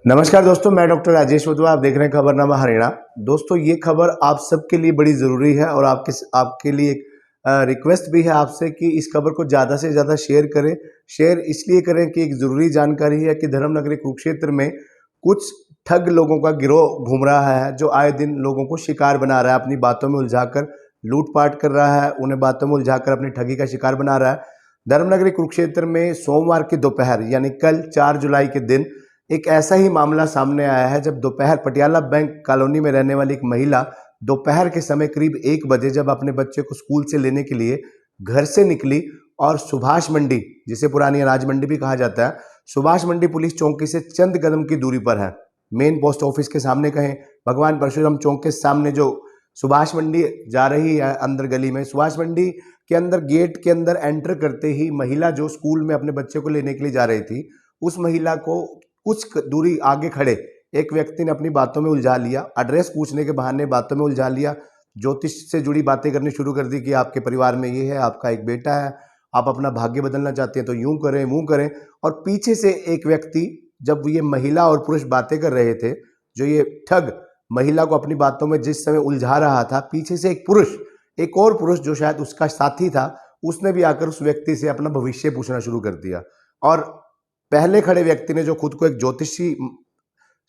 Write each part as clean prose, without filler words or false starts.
नमस्कार दोस्तों, मैं डॉक्टर राजेश वधवा। आप देख रहे हैं खबरनामा हरियाणा। दोस्तों, ये खबर आप सबके लिए बड़ी ज़रूरी है और आपके लिए एक रिक्वेस्ट भी है आपसे कि इस खबर को ज़्यादा से ज़्यादा शेयर करें। शेयर इसलिए करें कि एक ज़रूरी जानकारी है कि धर्मनगरी कुरुक्षेत्र में कुछ ठग लोगों का गिरोह घूम रहा है, जो आए दिन लोगों को शिकार बना रहा है, अपनी बातों में उलझाकर लूटपाट कर रहा है, उन्हें बातों में उलझाकर अपनी ठगी का शिकार बना रहा है। धर्मनगरी कुरुक्षेत्र में सोमवार की दोपहर यानी कल 4 जुलाई के दिन एक ऐसा ही मामला सामने आया है, जब दोपहर पटियाला बैंक कॉलोनी में रहने वाली एक महिला दोपहर के समय करीब 1 बजे जब अपने बच्चे को स्कूल से लेने के लिए घर से निकली और सुभाष मंडी, जिसे पुरानी अनाज मंडी भी कहा जाता है, सुभाष मंडी पुलिस चौकी से चंद कदम की दूरी पर है। मेन पोस्ट ऑफिस के सामने कहें, भगवान परशुराम चौक के सामने जो सुभाष मंडी जा रही है अंदर गली में, सुभाष मंडी के अंदर गेट के अंदर एंटर करते ही महिला जो स्कूल में अपने बच्चे को लेने के लिए जा रही थी, उस महिला को कुछ दूरी आगे खड़े एक व्यक्ति ने अपनी बातों में उलझा लिया। एड्रेस पूछने के बहाने बातों में उलझा लिया, ज्योतिष से जुड़ी बातें करनी शुरू कर दी कि आपके परिवार में ये है, आपका एक बेटा है, आप अपना भाग्य बदलना चाहते हैं तो यूं करें वो करें। और पीछे से एक व्यक्ति, जब ये महिला और पुरुष बातें कर रहे थे, जो ये ठग महिला को अपनी बातों में जिस समय उलझा रहा था, पीछे से एक और पुरुष जो शायद उसका साथी था, उसने भी आकर उस व्यक्ति से अपना भविष्य पूछना शुरू कर दिया। और पहले खड़े व्यक्ति ने, जो खुद को एक ज्योतिषी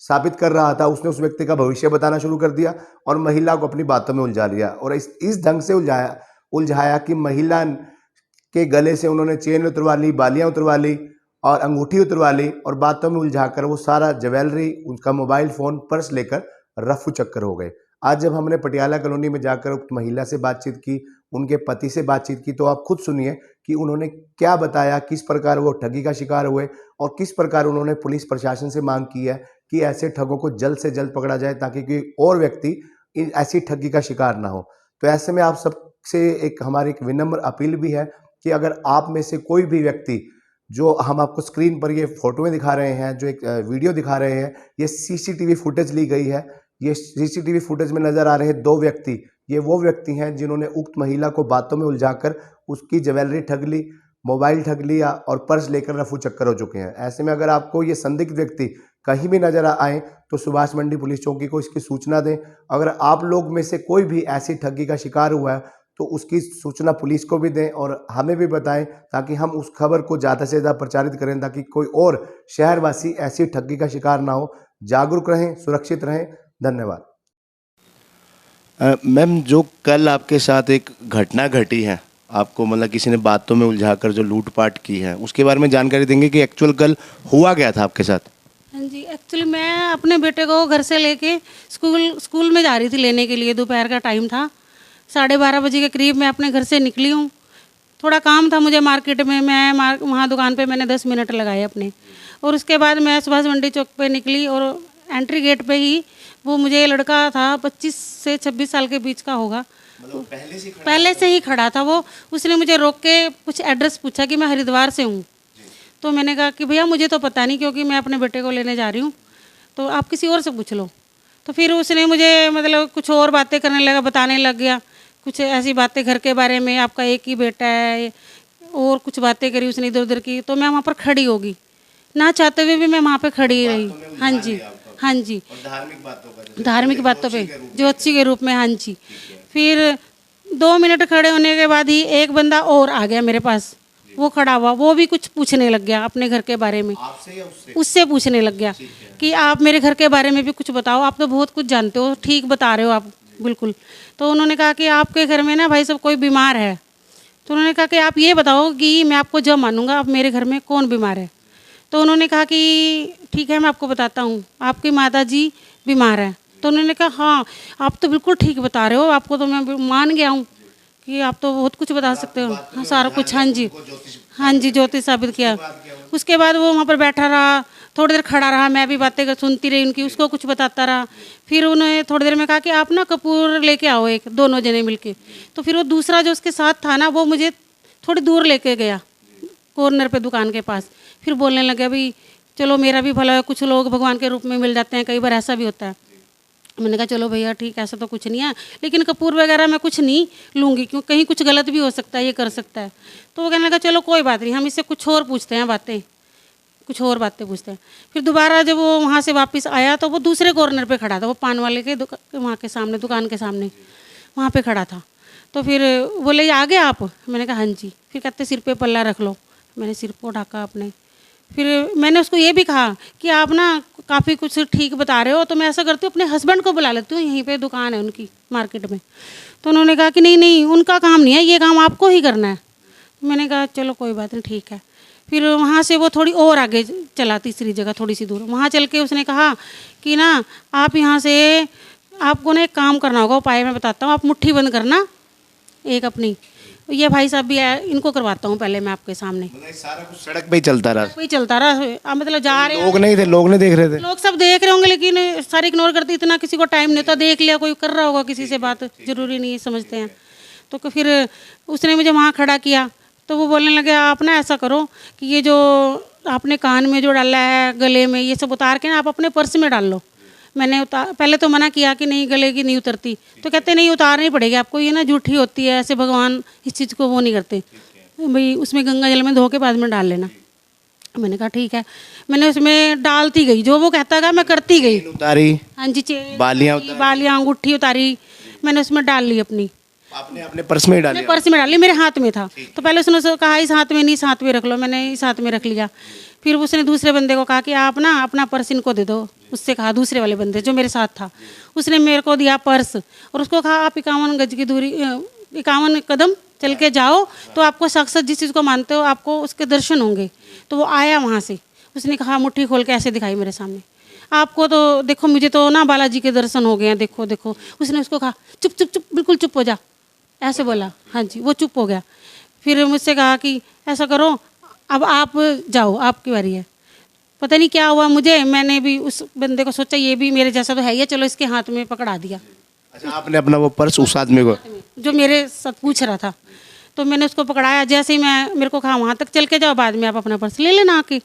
साबित कर रहा था, उसने उस व्यक्ति का भविष्य बताना शुरू कर दिया और महिला को अपनी बातों में उलझा लिया। और इस ढंग से उलझाया कि महिला के गले से उन्होंने चेन उतरवा ली, बालियां उतरवा ली और अंगूठी उतरवा ली और बातों में उलझाकर वो सारा ज्वेलरी, उनका मोबाइल फ़ोन, पर्स लेकर रफू चक्कर हो गए। आज जब हमने पटियाला कॉलोनी में जाकर उक्त महिला से बातचीत की, उनके पति से बातचीत की, तो आप खुद सुनिए कि उन्होंने क्या बताया, किस प्रकार वो ठगी का शिकार हुए और किस प्रकार उन्होंने पुलिस प्रशासन से मांग की है कि ऐसे ठगों को जल्द से जल्द पकड़ा जाए, ताकि कोई और व्यक्ति ऐसी ठगी का शिकार ना हो। तो ऐसे में आप सबसे हमारी एक विनम्र अपील भी है कि अगर आप में से कोई भी व्यक्ति, जो हम आपको स्क्रीन पर ये फोटोएं दिखा रहे हैं, जो एक वीडियो दिखा रहे हैं, ये सीसीटीवी फुटेज ली गई है। ये सीसीटीवी फुटेज में नजर आ रहे 2 व्यक्ति, ये वो व्यक्ति हैं जिन्होंने उक्त महिला को बातों में उलझाकर उसकी ज्वेलरी ठग ली, मोबाइल ठग लिया और पर्स लेकर रफू चक्कर हो चुके हैं। ऐसे में अगर आपको ये संदिग्ध व्यक्ति कहीं भी नजर आए तो सुभाष मंडी पुलिस चौकी को इसकी सूचना दें। अगर आप लोग में से कोई भी ऐसी ठगी का शिकार हुआ है तो उसकी सूचना पुलिस को भी दें और हमें भी बताएं, ताकि हम उस खबर को ज़्यादा से ज़्यादा प्रचारित करें, ताकि कोई और शहरवासी ऐसी ठगी का शिकार ना हो। जागरूक रहें, सुरक्षित रहें। धन्यवाद। मैम, जो कल आपके साथ एक घटना घटी है, आपको मतलब किसी ने बातों में उलझाकर जो लूटपाट की है, उसके बारे में जानकारी देंगे कि एक्चुअल कल हुआ क्या था आपके साथ? हाँ जी, एक्चुअली मैं अपने बेटे को घर से लेके स्कूल में जा रही थी लेने के लिए। दोपहर का टाइम था, 12:30 बजे के करीब मैं अपने घर से निकली हूँ। थोड़ा काम था मुझे मार्केट में, मैं वहाँ दुकान पे मैंने 10 मिनट लगाए अपने, और उसके बाद मैं सुभाष मंडी चौक पे निकली और एंट्री गेट पे ही वो मुझे लड़का था, 25 से 26 साल के बीच का होगा, मतलब पहले से ही खड़ा था वो। उसने मुझे रोक के कुछ एड्रेस पूछा कि मैं हरिद्वार से हूँ। तो मैंने कहा कि भैया मुझे तो पता नहीं, क्योंकि मैं अपने बेटे को लेने जा रही हूँ, तो आप किसी और से पूछ लो। तो फिर उसने मुझे मतलब कुछ और बातें करने लगा, बताने लग गया कुछ ऐसी बातें घर के बारे में, आपका एक ही बेटा है, और कुछ बातें करी उसने इधर उधर की। तो मैं वहाँ पर खड़ी होगी, ना चाहते हुए भी मैं वहाँ पे खड़ी रही। हाँ जी, हाँ जी, धार्मिक बातों पे ज्योतिषी के रूप में। हाँ जी, फिर 2 मिनट खड़े होने के बाद ही एक बंदा और आ गया मेरे पास, वो खड़ा हुआ, वो भी कुछ पूछने लग गया अपने घर के बारे में। आपसे या उससे? उससे पूछने लग गया कि आप मेरे घर के बारे में भी कुछ बताओ, आप तो बहुत कुछ जानते हो, ठीक बता रहे हो आप बिल्कुल। तो उन्होंने कहा कि आपके घर में ना भाई साहब कोई बीमार है। तो उन्होंने कहा कि आप ये बताओ कि मैं आपको जब मानूंगा, आप मेरे घर में कौन बीमार है। तो उन्होंने कहा कि ठीक है, मैं आपको बताता हूँ, आपकी माता जी बीमार है। तो उन्होंने कहा हाँ, आप तो बिल्कुल ठीक बता रहे हो, आपको तो मैं मान गया हूँ कि आप तो बहुत कुछ बता सकते हो। हाँ, सारा कुछ। हाँ जी, हाँ जी, ज्योतिष साबित किया। उसके बाद वो वहाँ पर बैठा रहा, थोड़ी देर खड़ा रहा, मैं भी बातें सुनती रही उनकी, उसको कुछ बताता रहा। फिर उन्होंने थोड़ी देर में कहा कि आप ना कपूर लेके आओ, एक दोनों जने मिलके। तो फिर वो दूसरा जो उसके साथ था ना, वो मुझे थोड़ी दूर लेके गया, कॉर्नर पे दुकान के पास। फिर बोलने लगा भी चलो मेरा भी भला है, कुछ लोग भगवान के रूप में मिल जाते हैं, कई बार ऐसा भी होता है। मैंने कहा चलो भैया ठीक, ऐसा तो कुछ नहीं है, लेकिन कपूर वगैरह मैं कुछ नहीं लूँगी, क्यों कहीं कुछ गलत भी हो सकता है, ये कर सकता है। तो वो कहने लगा चलो कोई बात नहीं, हम इससे कुछ और पूछते हैं बातें। कुछ और बातें पूछते हैं। फिर दोबारा जब वो वहाँ से वापस आया तो वो दूसरे कॉर्नर पे खड़ा था, वो पान वाले के वहाँ के सामने, दुकान के सामने वहाँ पे खड़ा था। तो फिर बोले, आ गए आप? मैंने कहा हाँ जी। फिर कहते सिर पे पल्ला रख लो। मैंने सिर को ढका अपने। फिर मैंने उसको ये भी कहा कि आप ना काफ़ी कुछ ठीक बता रहे हो, तो मैं ऐसा करती हूँ अपने हस्बैंड को बुला लेती हूँ, यहीं पे दुकान है उनकी मार्केट में। तो उन्होंने कहा कि नहीं नहीं, उनका काम नहीं है, ये काम आपको ही करना है। मैंने कहा चलो कोई बात नहीं, ठीक है। फिर वहाँ से वो थोड़ी और आगे चला, तीसरी जगह थोड़ी सी दूर, वहाँ चल के उसने कहा कि ना आप यहाँ से, आपको ना एक काम करना होगा, उपाय मैं बताता हूँ, आप मुट्ठी बंद करना एक अपनी। ये भाई साहब भी है, इनको करवाता हूँ पहले मैं आपके सामने। मतलब सारा कुछ सड़क पे ही चलता रहा? कोई चलता रहा, मतलब जा रहे लोग नहीं थे, लोग नहीं देख रहे थे? लोग सब देख रहे होंगे, लेकिन सारे इग्नोर करते, इतना किसी को टाइम नहीं होता। देख लिया, कोई कर रहा होगा किसी से बात, जरूरी नहीं है, समझते हैं। तो फिर उसने मुझे वहाँ खड़ा किया, तो वो बोलने लगे आप ना ऐसा करो कि ये जो आपने कान में जो डाला है, गले में, ये सब उतार के ना आप अपने पर्स में डाल लो। मैंने पहले तो मना किया कि नहीं, गले की नहीं उतरती। तो कहते नहीं, उतारनी पड़ेगी आपको, ये ना झूठी होती है, ऐसे भगवान इस चीज़ को वो नहीं करते भाई, उसमें गंगा जल में धो के बाद में डाल लेना। मैंने कहा ठीक है। मैंने उसमें डालती गई, जो वो कहता गया मैं करती गई। उतारी? हाँ जी, चेन, बालियाँ अंगूठी उतारी, मैंने उसमें डाल ली अपनी। आपने अपने पर्स में ही डाली? पर्स में डाली, मेरे हाथ में था। तो पहले उसने कहा इस हाथ में नहीं, इस हाथ में रख लो। मैंने इस हाथ में रख लिया। फिर उसने दूसरे बंदे को कहा कि आप ना अपना पर्स इनको दे दो। उससे कहा, दूसरे वाले बंदे जो मेरे साथ था, उसने मेरे को दिया पर्स और उसको कहा आप 51 गज की दूरी, 51 कदम चल के जाओ, तो आपको साक्षात जिस चीज़ को मानते हो आपको उसके दर्शन होंगे। तो वो आया वहाँ से, उसने कहा मुट्ठी खोल के ऐसे दिखाई मेरे सामने, आपको तो देखो, मुझे तो ना बालाजी के दर्शन हो गए हैं, देखो देखो। उसने उसको कहा चुप चुप चुप, बिल्कुल चुप हो जा, ऐसे बोला। हाँ जी, वो चुप हो गया। फिर मुझसे कहा कि ऐसा करो, अब आप जाओ, आपकी बारी है। पता नहीं क्या हुआ मुझे, मैंने भी उस बंदे को सोचा ये भी मेरे जैसा तो है ही, चलो इसके हाथ में पकड़ा दिया। अच्छा, आपने अपना वो पर्स उस आदमी को, जो मेरे साथ पूछ रहा था, तो मैंने उसको पकड़ाया। जैसे ही मेरे को कहा वहाँ तक चल के जाओ, बाद में आप अपना पर्स ले लेना आके।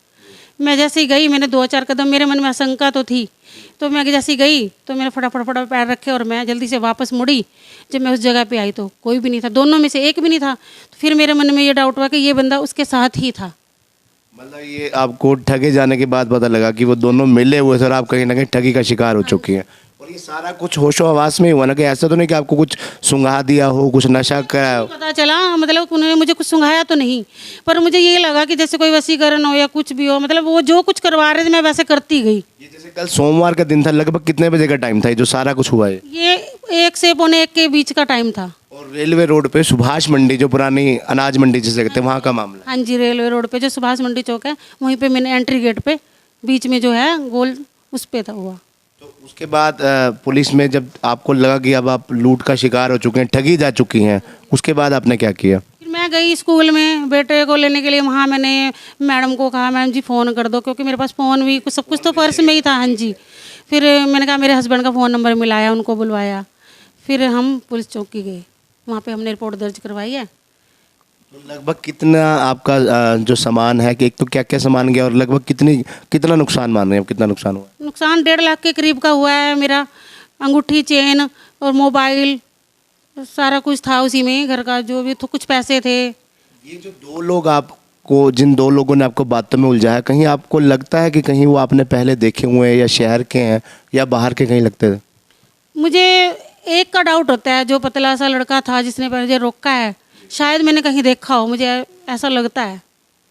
मैं जैसे ही गई, मैंने 2-4 कदम, मेरे मन में आशंका तो थी, तो मैं जैसे ही गई तो मैंने फटाफट पैर रखे और मैं जल्दी से वापस मुड़ी। जब मैं उस जगह पे आई तो कोई भी नहीं था, दोनों में से एक भी नहीं था। तो फिर मेरे मन में ये डाउट हुआ कि ये बंदा उसके साथ ही था। मतलब ये आपको ठगे जाने के बाद पता लगा कि वो दोनों मिले हुए थे और आप कहीं ना कहीं ठगी का शिकार हो चुकी हैं। और ये सारा कुछ होशो हवास में ही हुआ ना, कि ऐसा तो नहीं कि आपको कुछ सुंघा दिया हो, कुछ नशा कराया हो? पता चला, मतलब उन्होंने मुझे कुछ सुंघाया तो नहीं, पर मुझे ये लगा कि जैसे कोई वसीकरण हो या कुछ भी हो, मतलब वो जो कुछ करवा रहे थे मैं वैसे करती गई। ये जैसे कल सोमवार का दिन था, लगभग कितने बजे का टाइम था ये जो सारा कुछ हुआ है? ये 1 से 1:45 के बीच का टाइम था। और रेलवे रोड पे सुभाष मंडी, जो पुरानी अनाज मंडी जिसे कहते हैं, वहाँ का मामला? हाँ जी, रेलवे रोड पे जो सुभाष मंडी चौक है, वहीं पे मैंने एंट्री गेट पे बीच में जो है गोल, उस पे था हुआ। तो उसके बाद पुलिस में जब आपको लगा कि अब आप लूट का शिकार हो चुके हैं, ठगी जा चुकी हैं, उसके बाद आपने क्या किया? फिर मैं गई स्कूल में बेटे को लेने के लिए। वहाँ मैंने मैडम को कहा मैम जी फ़ोन कर दो, क्योंकि मेरे पास फ़ोन भी कुछ सब कुछ तो पर्स में ही था। हाँ जी। फिर मैंने कहा मेरे हस्बैंड का फ़ोन नंबर मिलाया, उनको बुलवाया, फिर हम पुलिस चौकी गए, वहाँ पे हमने रिपोर्ट दर्ज करवाई है। तो लगभग कितना आपका जो सामान है, कि एक तो क्या क्या सामान गया और लगभग कितना नुकसान मान रहे हैं, कितना नुकसान हुआ? नुकसान 1.5 लाख के करीब का हुआ है। मेरा अंगूठी, चेन और मोबाइल सारा कुछ था उसी में, घर का जो भी तो कुछ पैसे थे। ये जो 2 लोग आपको, जिन 2 लोगों ने आपको बातों में उलझाया, कहीं आपको लगता है कि कहीं वो आपने पहले देखे हुए हैं, या शहर के हैं या बाहर के कहीं लगते थे? मुझे एक का डाउट होता है, जो पतला सा लड़का था जिसने मुझे रोका है, शायद मैंने कहीं देखा हो, मुझे ऐसा लगता है।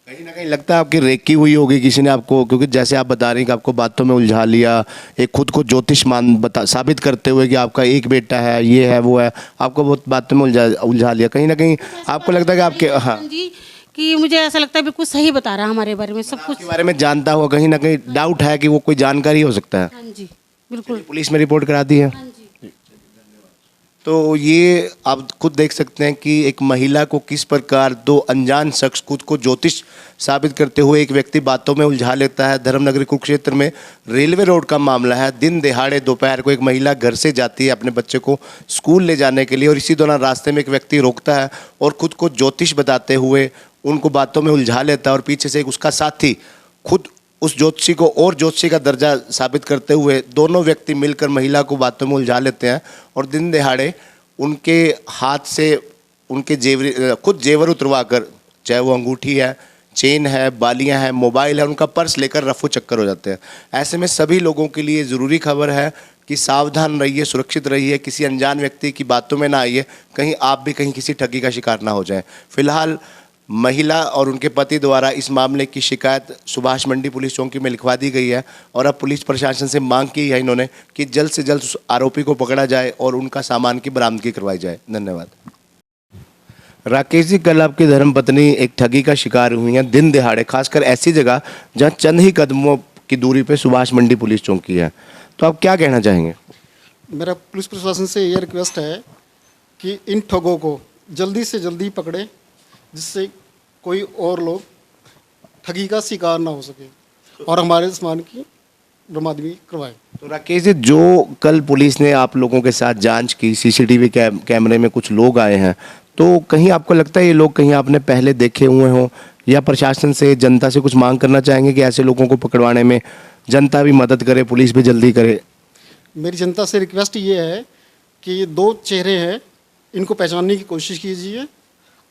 कहीं ना कहीं लगता है आपकी रेकी हुई होगी किसी ने आपको, क्योंकि जैसे आप बता रही हैं कि आपको बातों में उलझा लिया, एक खुद को ज्योतिष साबित करते हुए कि आपका एक बेटा है, ये है वो है, आपको बहुत बातों में उलझा लिया। कहीं ना कहीं आपको लगता है कि आपके, हाँ जी, कि मुझे ऐसा लगता है बिल्कुल सही बता रहा हमारे बारे में, सब कुछ के बारे में जानता हुआ, कहीं ना कहीं डाउट है कि वो कोई जानकारी हो सकता है। हाँ जी, बिल्कुल। पुलिस में रिपोर्ट करा दी है? हाँ जी। तो ये आप खुद देख सकते हैं कि एक महिला को किस प्रकार 2 अनजान शख्स खुद को ज्योतिष साबित करते हुए एक व्यक्ति बातों में उलझा लेता है। धर्मनगरी कुरुक्षेत्र में रेलवे रोड का मामला है। दिन दिहाड़े दोपहर को एक महिला घर से जाती है अपने बच्चे को स्कूल ले जाने के लिए, और इसी दौरान रास्ते में एक व्यक्ति रोकता है और खुद को ज्योतिष बताते हुए उनको बातों में उलझा लेता है, और पीछे से एक उसका साथी खुद उस ज्योतिषी को और ज्योतिषी का दर्जा साबित करते हुए दोनों व्यक्ति मिलकर महिला को बातों में उलझा लेते हैं, और दिन दिहाड़े उनके हाथ से उनके खुद जेवर उतरवा कर, चाहे वो अंगूठी है, चेन है, बालियां हैं, मोबाइल है, उनका पर्स लेकर रफू चक्कर हो जाते हैं। ऐसे में सभी लोगों के लिए ज़रूरी खबर है कि सावधान रहिए, सुरक्षित रहिए, किसी अनजान व्यक्ति की बातों में ना आइए, कहीं आप भी कहीं किसी ठगी का शिकार ना हो जाएं। फिलहाल महिला और उनके पति द्वारा इस मामले की शिकायत सुभाष मंडी पुलिस चौकी में लिखवा दी गई है और अब पुलिस प्रशासन से मांग की है इन्होंने कि जल्द से जल्द उस आरोपी को पकड़ा जाए और उनका सामान की बरामदगी करवाई जाए। धन्यवाद। राकेश जी, कल आपकी धर्मपत्नी एक ठगी का शिकार हुई हैं दिन दिहाड़े, खासकर ऐसी जगह जहां चंद ही कदमों की दूरी पे सुभाष मंडी पुलिस चौकी है, तो आप क्या कहना चाहेंगे? मेरा पुलिस प्रशासन से ये रिक्वेस्ट है कि इन ठगों को जल्दी से जल्दी पकड़े, जिससे कोई और लोग ठगी का शिकार ना हो सके और हमारे सामान की बरामदगी करवाएं। तो राकेश जी, जो कल पुलिस ने आप लोगों के साथ जांच की, सीसीटीवी कैमरे में कुछ लोग आए हैं, तो कहीं आपको लगता है ये लोग कहीं आपने पहले देखे हुए हों, या प्रशासन से, जनता से कुछ मांग करना चाहेंगे कि ऐसे लोगों को पकड़वाने में जनता भी मदद करे, पुलिस भी जल्दी करे? मेरी जनता से रिक्वेस्ट ये है कि ये दो चेहरे हैं, इनको पहचानने की कोशिश कीजिए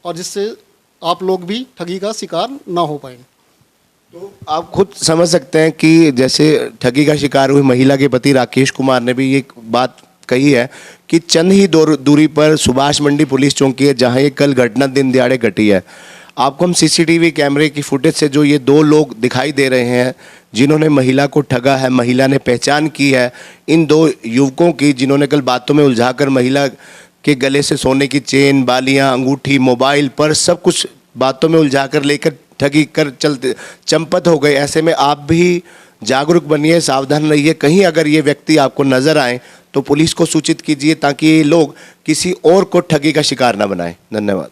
और जिससे आप लोग भी ठगी का शिकार ना हो पाएं। तो आप खुद समझ सकते हैं कि जैसे ठगी का शिकार हुई महिला के पति राकेश कुमार ने भी ये बात कही है कि चंद ही दूरी पर सुभाष मंडी पुलिस चौकी है जहां ये कल घटना दिन दिहाड़े घटी है। आपको हम सीसीटीवी कैमरे की फुटेज से जो ये दो लोग दिखाई दे रहे हैं जिन्होंने महिला को ठगा है, महिला ने पहचान की है इन दो युवकों की, जिन्होंने कल बातों में उलझाकर महिला के गले से सोने की चेन, बालियां, अंगूठी, मोबाइल, पर्स सब कुछ बातों में उलझाकर लेकर ठगी कर चलते चंपत हो गए। ऐसे में आप भी जागरूक बनिए, सावधान रहिए। कहीं अगर ये व्यक्ति आपको नजर आए तो पुलिस को सूचित कीजिए ताकि ये लोग किसी और को ठगी का शिकार न बनाएं। धन्यवाद।